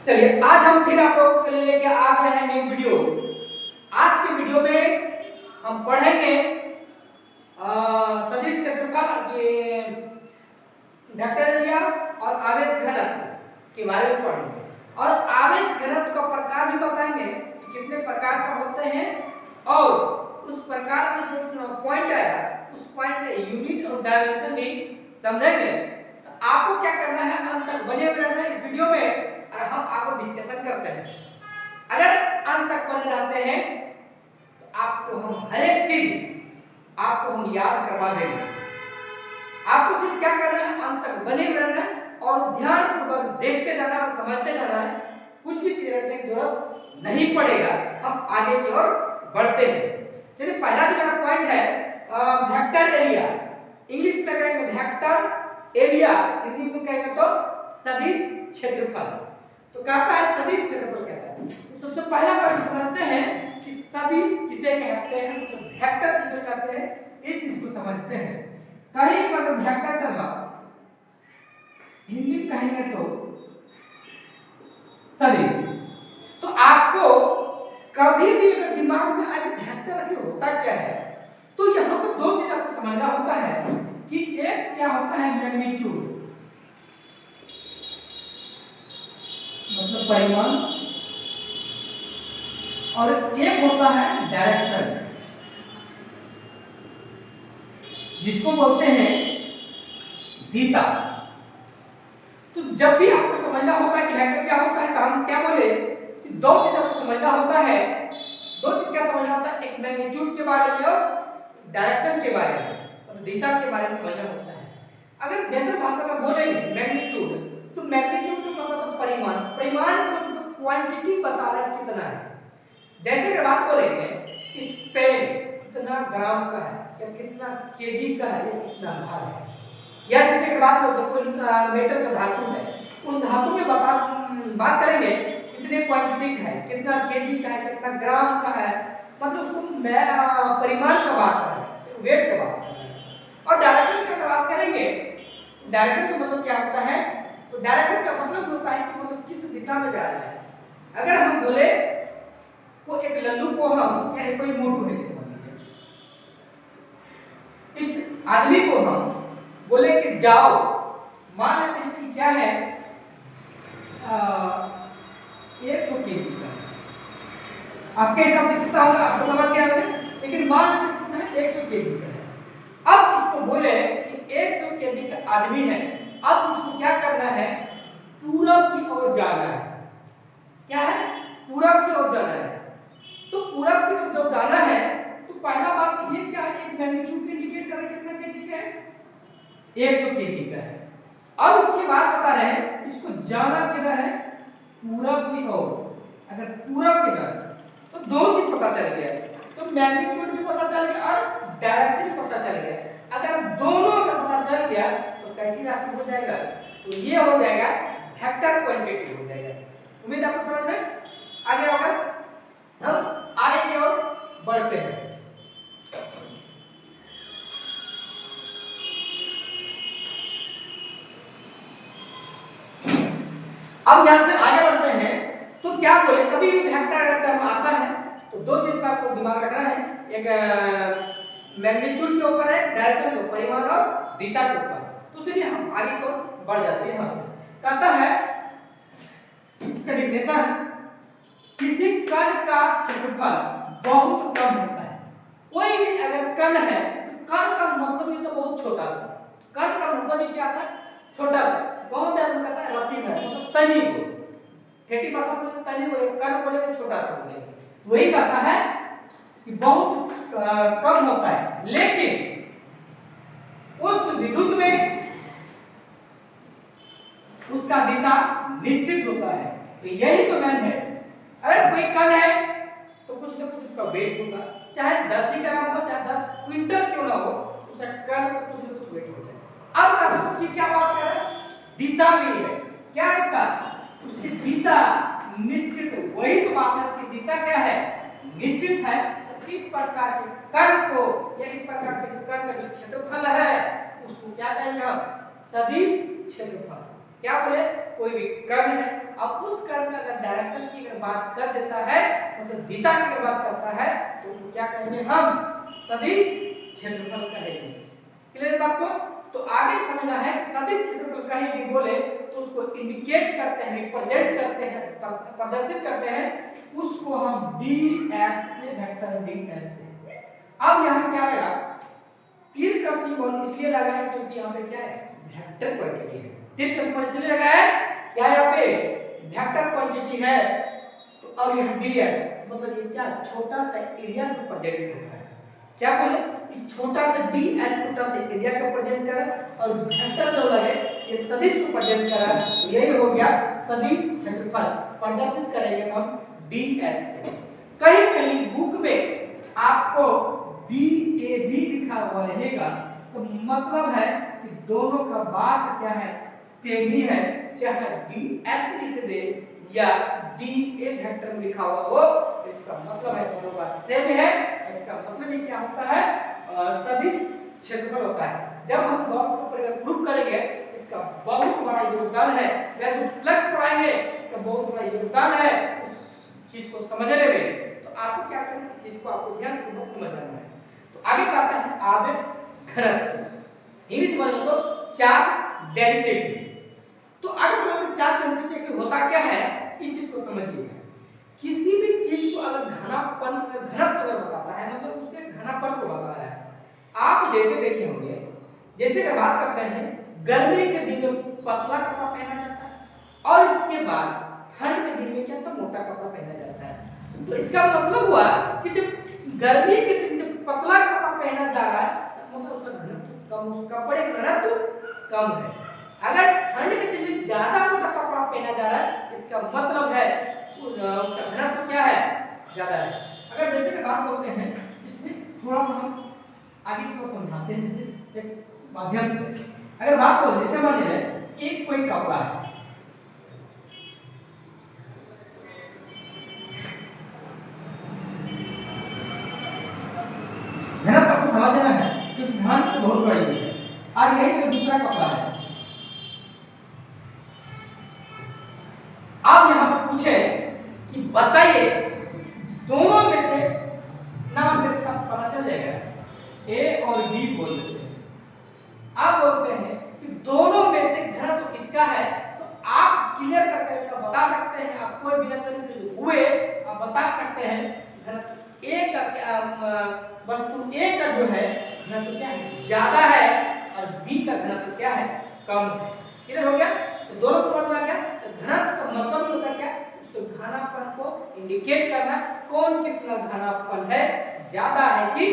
चलिए आज हम फिर आप लोगों के लिए लेके आ गए हैं न्यू वीडियो। आज के वीडियो में हम पढ़ेंगे सदिश क्षेत्रफल के वेक्टर एरिया और आवेश घनत्व के बारे में पढ़ेंगे और आवेश घनत्व का प्रकार भी बताएंगे कि कितने प्रकार का होते हैं और उस प्रकार में जो पॉइंट आएगा उस पॉइंट का यूनिट और डायमेंशन भी समझेंगे। तो आपको क्या करना है, अंत तक बने रहना है इस वीडियो में और हम आपको डिस्कशन करते हैं। अगर अंत तक बने रहते हैं तो आपको हम हर एक चीज आपको हम याद करवा देंगे। आपको सिर्फ क्या करना है, अंत तक बने रहना है और ध्यानपूर्वक देखते जाना और समझते जाना है। कुछ भी चीज रटने की जरूरत नहीं पड़ेगा। हम आगे की ओर बढ़ते हैं। चलिए पहला जो मेरा पॉइंट है वेक्टर एरिया। इंग्लिश में कहेंगे वेक्टर एरिया, हिंदी में कहेंगे तो सदिश क्षेत्रफल। तो कहता है सदिश क्षेत्रफल कहता है। तो सबसे पहला बात समझते हैं कि सदिश किसे कहते हैं, तो वेक्टर किसे कहते हैं, इस चीज को समझते हैं। कहीं पर वेक्टर टर्म हिंदी में कहेंगे तो सदिश। तो आपको कभी भी अगर दिमाग में आए वेक्टर की होता क्या है, तो यहाँ पर दो चीज आपको समझना होता है कि एक क्या होता है मैग्नीट्यूड मतलब परिमाण और एक होता है डायरेक्शन जिसको बोलते हैं दिशा। तो जब भी आपको समझना होता है कि वेक्टर क्या होता है, तो हम क्या बोले कि दो चीज आपको समझना होता है। दो चीज क्या समझना होता है, एक मैग्नीट्यूड के बारे में और डायरेक्शन के बारे में, मतलब दिशा के बारे में समझना होता है। अगर जनरल भाषा में बोलेंगे मैग्नीट्यूड, तो मैग्नीट्यूड का मतलब तो परिमाण, परिमाण का मतलब क्वांटिटी बता रहा है कितना है। जैसे कि बात बोलेंगे इस पेन कितना ग्राम का है या कितना केजी का है या कितना भार है, या जैसे कि बात बोलते कोई मेटल का धातु है, उस धातु में बात करेंगे कितने क्वांटिटी का है, कितना केजी का है, कितना ग्राम का है, मतलब उसको परिमाण का बात कर रहे हैं, वेट का बात कर रहे हैं। और डायरेक्शन की अगर बात करेंगे, डायरेक्शन का मतलब क्या होता है, तो डायरेक्शन का मतलब होता है कि मतलब किस दिशा में जा रहा है। अगर हम बोले को एक लल्लू को हम या कोई मोटू है इस आदमी को हम बोले कि जाओ, मान लेते हैं कि क्या है 100 केजी का, आपके हिसाब से कितना होगा आपको समझ गया है, लेकिन मान लेते हैं कितना है 100 केजी का है। अब इसको बोले कि 100 केजी का आदमी है, अब इसको क्या करना है, पूरब की ओर जाना है। क्या है, पूरब की ओर जाना है। तो पूरब की ओर जो जाना है, तो पहला बात ये क्या है, एक मैग्नीट्यूड इंडिकेट कर कितना केजी का है, 100 केजी का है। अब इसके बाद बता रहे हैं इसको जाना किधर है, पूरब की ओर। अगर पूरब की तरफ तो दो चीज पता चल गया, तो मैग्नीट्यूड भी पता चल गया और डायरेक्शन भी पता चल गया। अगर दोनों अगर पता चल गया तो कैसी राशि हो जाएगा, तो ये हो जाएगा वेक्टर क्वांटिटी हो जाएगा। उम्मीद आपको समझ में आ गया होगा। हम आगे की ओर बढ़ते हैं। अब यहां से आगे बढ़ते हैं। तो क्या बोले, कभी भी वेक्टर अगर टर्म आता है तो दो चीज पे आपको दिमाग रखना है, एक मैग्नीट्यूड के ऊपर है, डायरेक्शन के परिमाण और दिशा के ऊपर। तो चलिए हम आगे को बढ़ जाते हैं। यहां से कहता है इसका डेफिनेशन, किसी कण का क्षेत्रफल बहुत कम होता है। कोई भी अगर कण है तो कण का मतलब ये तो बहुत छोटा सा, कण का मतलब ये क्या आता है, छोटा सा। कौन ध्यान में कहता है, रति है मतलब तनी को, ठेठी भाषा में तनी को कण बोलेंगे छोटा सा बोलेंगे। वही कहता है कि बहुत कम होता है, लेकिन उस विद्युत में उसका दिशा निश्चित होता है। तो यही तो मैन है। अगर कोई कण है तो कुछ ना कुछ उसका वेट होगा, चाहे 10 ही ग्राम हो चाहे 10 क्विंटल क्यों ना हो, उसका कण का कुछ ना कुछ वेट होगा। अब का उसकी क्या बात कर रहे हैं, दिशा भी है। क्या उसका, उसकी दिशा निश्चित, वही तो बात है, उसकी दिशा क्या है, निश्चित है। तो इस प्रकार के कण को या इस प्रकार के कण का जो क्षेत्रफल है उसको क्या कहेंगे, सदिश क्षेत्रफल। क्या बोले, कोई भी कर्ण है, अब उस कर्ण का अगर डायरेक्शन की अगर बात कर देता है, मतलब दिशा की अगर बात करता है, तो उसको क्या कहेंगे हम, सदिश क्षेत्रफल कहेंगे। क्लियर बात को? तो आगे समझना है कि सदिश क्षेत्रफल कहीं भी बोले तो उसको इंडिकेट करते हैं, रिप्रेजेंट करते हैं, प्रदर्शित करते हैं, उसको हम ds से, वेक्टर ds से। अब यहाँ क्या लगा, तीर का सिंबल इसलिए लगा है क्योंकि यहाँ पे क्या है, वेक्टर क्वांटिटी है। तीर का सिंबल इसलिए लगा है क्या, यहाँ पे वेक्टर क्वांटिटी है, तो और यहाँ ds मतलब ये क्या, छोटा सा एरिया को प्रेजेंट करता है। क्या बोले, छोटा सा ds छोटा सा एरिया को प्रेजेंट कर, और वेक्टर जो लगे ये सदिश को प्रेजेंट कर, तो यही हो गया सदिश क्षेत्रफल। प्रदर्शित करेंगे हम ds से। कहीं कहीं बुक में आपको DAB लिखा हुआ रहेगा, तो मतलब है कि दोनों का बात क्या है, सेम ही है, चाहे DS लिख दे या DA वेक्टर में लिखा हुआ हो, इसका मतलब है दोनों बात सेम है। इसका मतलब ये क्या होता है, सदिश क्षेत्रफल होता है। जब हम गॉस को प्रूव करेंगे, इसका बहुत बड़ा योगदान है, फ्लक्स पढ़ाएंगे, इसका बहुत बड़ा योगदान है उस चीज को समझने में। तो आपको क्या करना है, इस चीज को आपको ध्यानपूर्वक समझना है। तो आगे क्या आता है, आवेश घनत्व, इंग्लिश बोलेंगे तो चार्ज डेंसिटी। तो आगे समझते चार्ज डेंसिटी होता क्या है, इस चीज को समझिए। किसी भी चीज को अगर घनापन, घनत्व अगर बताता है, मतलब उसके घनापन को बता रहा है। आप जैसे देखे होंगे, जैसे अगर बात करते हैं गर्मी के दिन में पतला कपड़ा पहना जाता है, और इसके बाद ठंड के दिन में क्या, तो मोटा कपड़ा पहना जाता है। तो इसका मतलब हुआ कि जब गर्मी के दिन में पतला कपड़ा पहना जा रहा है, मतलब उसका घनत्व कम, उस कपड़े का घनत्व कम है। अगर ठंड के दिन में ज्यादा मोटा कपड़ा पहना जा रहा है, इसका मतलब है उसका घनत्व क्या है, ज्यादा है। अगर जैसे कि बात करते हैं, इसमें थोड़ा सा हम आगे को समझाते हैं, जैसे एक माध्यम से अगर बात करो, जैसे मान लीजिए एक कोई कपड़ा है, घनत्व आपको समझना है क्योंकि घनत्व बहुत बड़ी है। और यही तो दूसरा कपड़ा है। आप यहां पर पूछे कि बताइए दोनों में से नाम देख आप पता चल जाएगा, ए और बी बोल देते हैं। आप बोलते हैं कि दोनों में से घनत्व किसका है, तो आप क्लियर करके बता सकते हैं, आप कोई बिना कंफ्यूज हुए आप बता सकते हैं घनत्व ए का, वस्तु ए का जो है घनत्व क्या है, ज्यादा है, और बी का घनत्व क्या है, कम है। क्लियर हो गया? तो दोनों समझ में आ गया। तो घनत्व का मतलब होता क्या, घनापन को इंडिकेट करना, कौन कितना घनापन है, ज्यादा है कि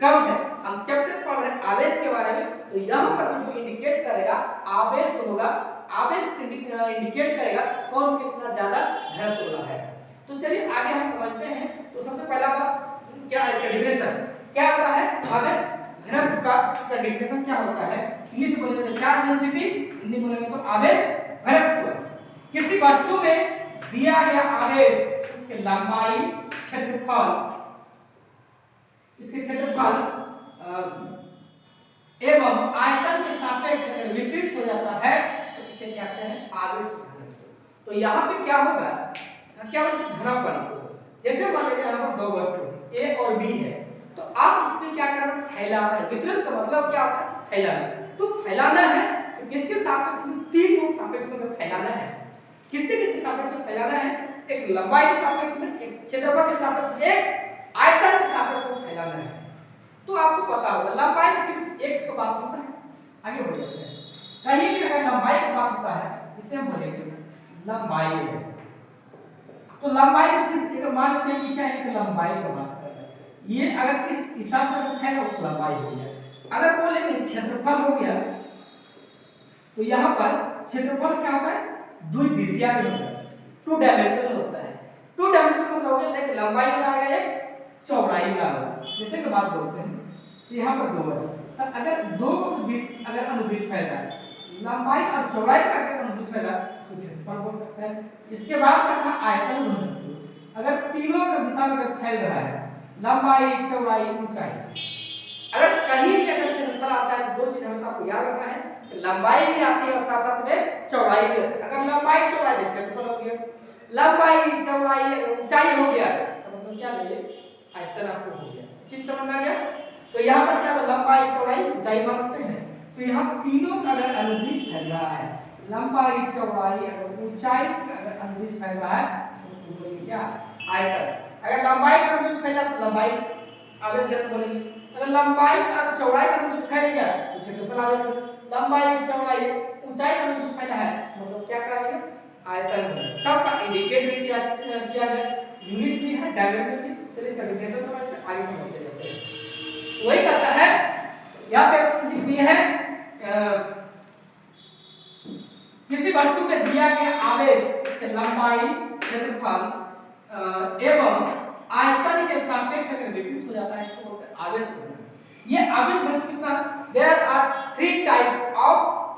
कम है। हम चैप्टर पढ़ रहे हैं आवेश के बारे में, तो यहाँ पर जो इंडिकेट करेगा आवेश जो होगा, आवेश इंडिकेट करेगा कौन कितना ज्यादा घनत्व वाला है। तो चलिए आगे हम समझते हैं। तो सबसे पहला बात क्या है, इसका डेफिनेशन क्या होता है, आवेश घनत्व का इसका डेफिनेशन क्या होता है। इंग्लिश में बोलेंगे तो चार्ज डेंसिटी, हिंदी में बोलेंगे तो आवेश घनत्व। किसी वस्तु में दिया गया आवेश, उसकी लंबाई, क्षेत्रफल, इसके क्षेत्रफल एवं आयतन के सापेक्ष अगर विकृत हो जाता है, तो इसे क्या कहते हैं, आवेश घनत्व। तो यहाँ पे क्या होगा, क्या घनत्व को, जैसे मान लीजिए यहाँ पर दो वस्तु है, ए और बी है, तो आप इसमें क्या करना, फैलाना है। विकृत का मतलब क्या होता है, फैलाना। तो फैलाना है तो किसके सापेक्ष में, तीन को सापेक्ष में फैलाना है। किससे किसके सापेक्ष में फैलाना है, एक लंबाई के सापेक्ष में, एक क्षेत्रफल के सापेक्ष में, एक आयतन के सापेक्ष में फैलाना है। तो आपको पता होगा लंबाई सिर्फ एक का बात होता है, आगे बढ़ जाते हैं। कहीं भी अगर लंबाई की बात होता है, इसे हम बोलेंगे लंबाई है। तो लंबाई को सिर्फ एक मान लेते हैं कि क्या है, लंबाई की बात कर रहे हैं। ये अगर इस हिसाब से रखा है तो लंबाई हो गया। अगर बोलेंगे क्षेत्रफल हो गया, तो यहाँ पर क्षेत्रफल क्या होता है, द्विदिशीय में होता है, टू डायमेंशनल होता है। टू डायमेंशनल मतलब हो गया, एक लंबाई वाला आएगा, एक चौड़ाई वाला होगा। जैसे कि बात बोलते हैं कि यहाँ पर दो है, तो अगर दो को अगर अनुदिश फैला है, लंबाई और चौड़ाई का अगर अनुदिश फैला तो क्षेत्रफल बोल सकते हैं। इसके बाद करना आयतन घनत्व, अगर तीनों का दिशा में अगर फैल रहा है, लंबाई, चौड़ाई, ऊंचाई, अगर कहीं भी अगर क्षेत्रफल आता है, दो चीज हमेशा आपको याद रखना है, लंबाई भी आती है और साथ साथ में चौड़ाई भी आती है। अगर लंबाई चौड़ाई देख क्षेत्रफल हो गया, लंबाई चौड़ाई ऊंचाई हो गया तो मतलब क्या है आयतन आपको हो गया। उचित समझ आ गया। तो यहाँ पर क्या लंबाई चौड़ाई ऊंचाई मानते हैं। तो यहाँ तीनों का अगर अनुदिश फैल रहा है, लंबाई चौड़ाई और ऊंचाई का अगर अनुदिश फैल रहा है तो उसको बोलेंगे क्या आयतन। अगर लंबाई का अनुदिश फैला तो लंबाई आवेश घनत्व बोलेंगे। अगर लंबाई और चौड़ाई का अनुदिश फैल गया तो क्षेत्रफल आवेश घनत्व। लंबाई चौड़ाई ऊंचाई का अनुदिश फैला है मतलब क्या कहेंगे आयतन। सबका इंडिकेट भी किया गया, यूनिट भी है, डायमेंशन भी। चलिए इसका डेफिनेशन समझते हैं, आगे समझते जाते हैं। वही कहता है यहाँ पे लिख दिया है किसी वस्तु में दिया गया आवेश उसके लंबाई क्षेत्रफल एवं आयतन के सापेक्ष अगर विकृत हो जाता है इसको बोलते हैं आवेश घनत्व। ये आवेश घनत्व कितना, there are 3 types of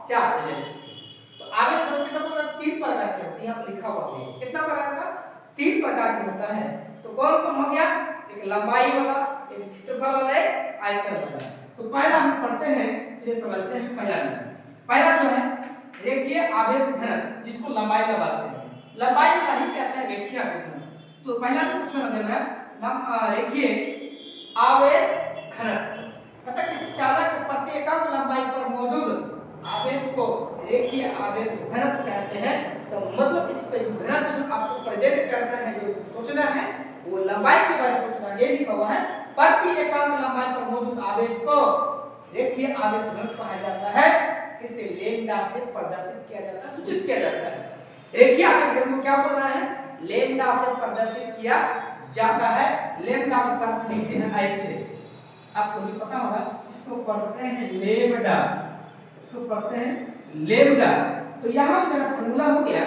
charge density. तो आवेश घनत्व का मतलब 3 प्रकार के होते हैं, यहाँ पर लिखा हुआ है कितना प्रकार का, 3 प्रकार के होता है। तो कौन कौन हो गया, एक लंबाई वाला, एक क्षेत्रफल वाला, एक आयतन वाला। तो पहला हम पढ़ते हैं, ये समझते हैं। पहला जो है रेखीय आवेश घनत्व, जिसको लंबाई का बात करते हैं। लंबाई का ही कहते हैं रेखीय आवेश घनत्व। तो पहला जो क्वेश्चन है रेखीय आवेश घनत्व, तथा किसी चालक के प्रति एकांक लंबाई पर मौजूद आवेश को रेखीय आवेश घनत्व कहते हैं। तो मतलब इस पे जो घनत्व जो आपको प्रेजेंट करना है, जो सोचना है वो लंबाई के बारे में सोचना। ये लिखा हुआ है प्रति एकांक लंबाई पर मौजूद आवेश को रेखीय आवेश घनत्व कहा जाता है। इसे लैम्डा से प्रदर्शित किया जाता है, सूचित किया जाता है। रेखीय आवेश घनत्व क्या बोल रहा है, लैम्डा से प्रदर्शित किया जाता है। लैम्डा को पढ़ते हैं ऐसे, आपको भी पता होगा, इसको पढ़ते हैं लैम्डा, इसको पढ़ते हैं लैम्डा। तो यहाँ मेरा फॉर्मूला हो गया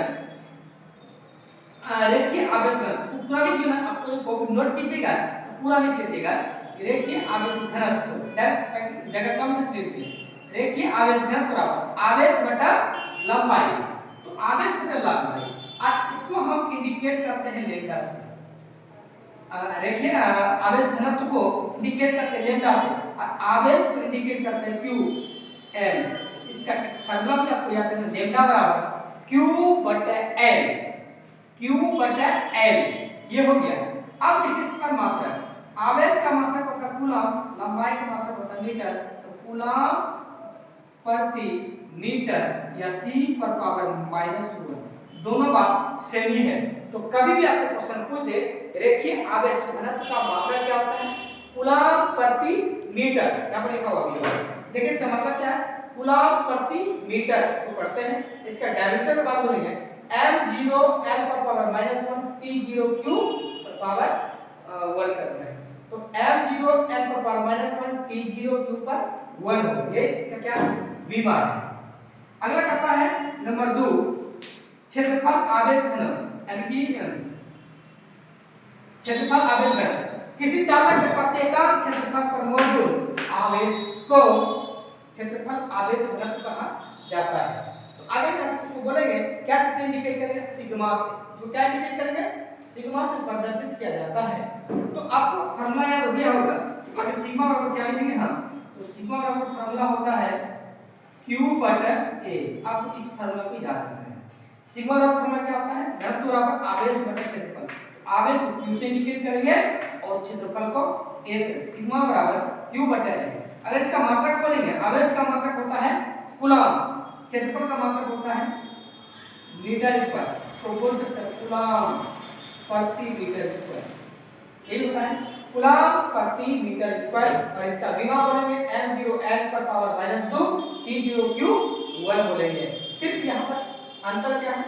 रेखीय आवेश घनत्व, पूरा लिख लेना। आपको कॉपी नोट कीजिएगा, पूरा लिख लीजिएगा। रेखीय आवेश घनत्व दैट्स जगह कम में लिख दीजिए। रेखीय आवेश घनत्व बराबर आवेश बटा लंबाई। तो आवेश बटा लंबाई, और इसको हम इंडिकेट करते हैं लैम्डा से। रेखीय आवेश घनत्व को इंडिकेट करते हैं लैम्डा से, और आवेश को इंडिकेट करते हैं क्यू एल। इसका फॉर्मूला भी आपको याद रखना, लैम्डा बराबर क्यू बटा एल, क्यू बटा एल। ये हो गया। अब देखिए इसका मात्रा, आवेश का मात्रक होता है कूलम, लंबाई का मात्रक होता है मीटर। तो कूलम प्रति मीटर या c पर पावर -1, दोनों बात सेम ही है। तो कभी भी आपको क्वेश्चन पूछ दे रेखीय आवेश घनत्व का मात्रक क्या होता है, कूलम प्रति मीटर, यहाँ पर लिखा हुआ है। देखिए इसका मतलब क्या है, कूलम प्रति मीटर। इसको पढ़ते हैं, इसका डायमेंशन की बात करेंगे m0 l पर पावर -1 t0 q पर पावर 1 करते हैं। तो m0 l पर पावर -1 t0 q पर 1 हो गया। इसका क्या v बार है। अगला कहता है नंबर 2 क्षेत्रफल आवेश घनत्व, यानी कि क्षेत्रफल आवेश घनत्व किसी चालक के प्रति एकांक क्षेत्रफल पर मौजूद आवेश को क्षेत्रफल आवेश घनत्व कहा जाता है। तो आगे इसको बोलेंगे क्या, किससे इंडिकेट करेंगे, सिग्मा से। जो क्या इंडिकेट करेंगे, सिग्मा से प्रदर्शित किया जाता है। तो आपको फॉर्मूला याद हो गया होगा। अगर सिग्मा बराबर क्या लिखेंगे हम, तो सिग्मा बराबर फॉर्मूला होता है q बटा a। आपको इस फॉर्मूला को याद रखना है। सिग्मा बराबर फॉर्मूला क्या होता है, घनत्व बराबर आवेश बटा क्षेत्रफल। आवेश को q से इंडिकेट करेंगे और क्षेत्रफल को a से। सिग्मा बराबर q बटा a। अगर इसका मात्रक बोलेंगे, आवेश का मात्रक होता है कूलम, क्षेत्रफल का मात्रक होता है मीटर स्क्वायर। इसको बोल सकते हैं कूलम प्रति मीटर स्क्वायर, यही होता है कूलम प्रति मीटर स्क्वायर। और इसका विमा बोलेंगे m0 l पर पावर -2 t0 q 1 बोलेंगे। सिर्फ यहाँ पर अंतर क्या है,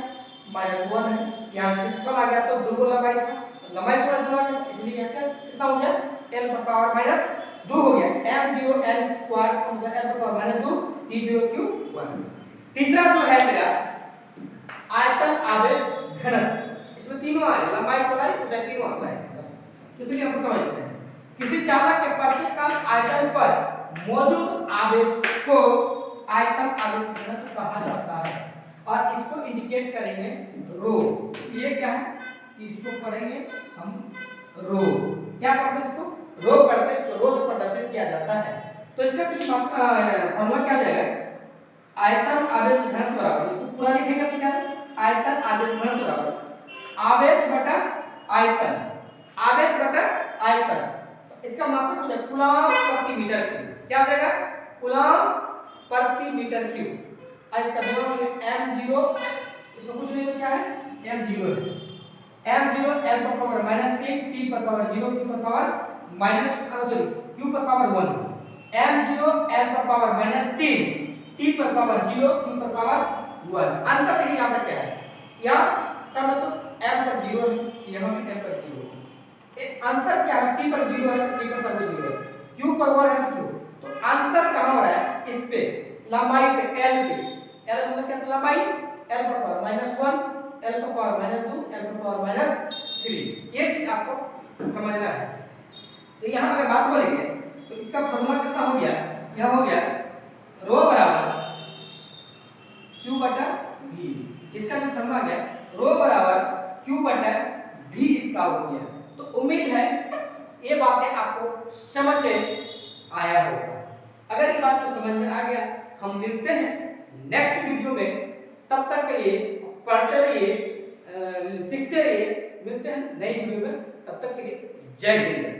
-1 है। यहाँ क्षेत्रफल आ गया तो दोगुना लंबाई था, लंबाई छोड़ा दोनों आ गया, इसलिए यहाँ क्या कितना हो गया, l पर पावर -2 हो गया। m0 l स्क्वायर हो गया l पर पावर -2 t0 q 1। तीसरा जो है मेरा आयतन आवेश घनत्व, इसमें तीनों आ गए, लंबाई चौड़ाई ऊंचाई तीनों आता है। तो चलिए हम समझते हैं। किसी चालक के प्रति एकांक आयतन पर मौजूद आवेश को आयतन आवेश घनत्व कहा जाता है, और इसको इंडिकेट करेंगे रो। ये क्या है, इसको पढ़ेंगे हम रो। क्या पढ़ते हैं इसको, रो पढ़ते हैं, इसको रो से प्रदर्शित किया जाता है। तो इसका फॉर्मूला क्या जाएगा, आयतन आवेश घनत्व बराबर, इसको पूरा लिखेंगे तो क्या है, आयतन आवेश घनत्व बराबर आवेश बटा आयतन, आवेश बटा आयतन। इसका मतलब क्या, कूलम्ब प्रति मीटर क्यूब। क्या हो जाएगा, कूलम्ब प्रति मीटर क्यूब। और इसका विभव m0, इसमें कुछ नहीं तो क्या है, m0 है, m0 l पर पावर -3 t पर पावर 0 q पर पावर q पर पावर 1, m0 l पर पावर -3 t पर पावर 0 q पर पावर 1। अंतर देखिए यहाँ पर क्या है, यहाँ सब तो m पर 0 है, यहाँ भी m पर 0 है। एक अंतर क्या है, t पर 0 है, t पर सब 0 है, q पर 1 है, q तो अंतर कहाँ हो रहा है, इस पे लंबाई पे l पे, l मतलब क्या, लंबाई, l पर पावर -1, l पर पावर -2, l पर पावर -3। ये चीज आपको समझना है। तो यहाँ अगर बात बोलेंगे तो इसका फॉर्मूला कितना हो गया, यह हो गया रो बराबर q बटा v। इसका जो फॉर्मूला गया रो बराबर q बटा v, इसका हो गया। तो उम्मीद है ये बातें आपको समझ में आया होगा। अगर ये बात को समझ में आ गया, हम मिलते हैं नेक्स्ट वीडियो में। तब तक के लिए पढ़ते रहिए, सीखते रहिए। मिलते हैं नई वीडियो में, तब तक के लिए जय हिंद।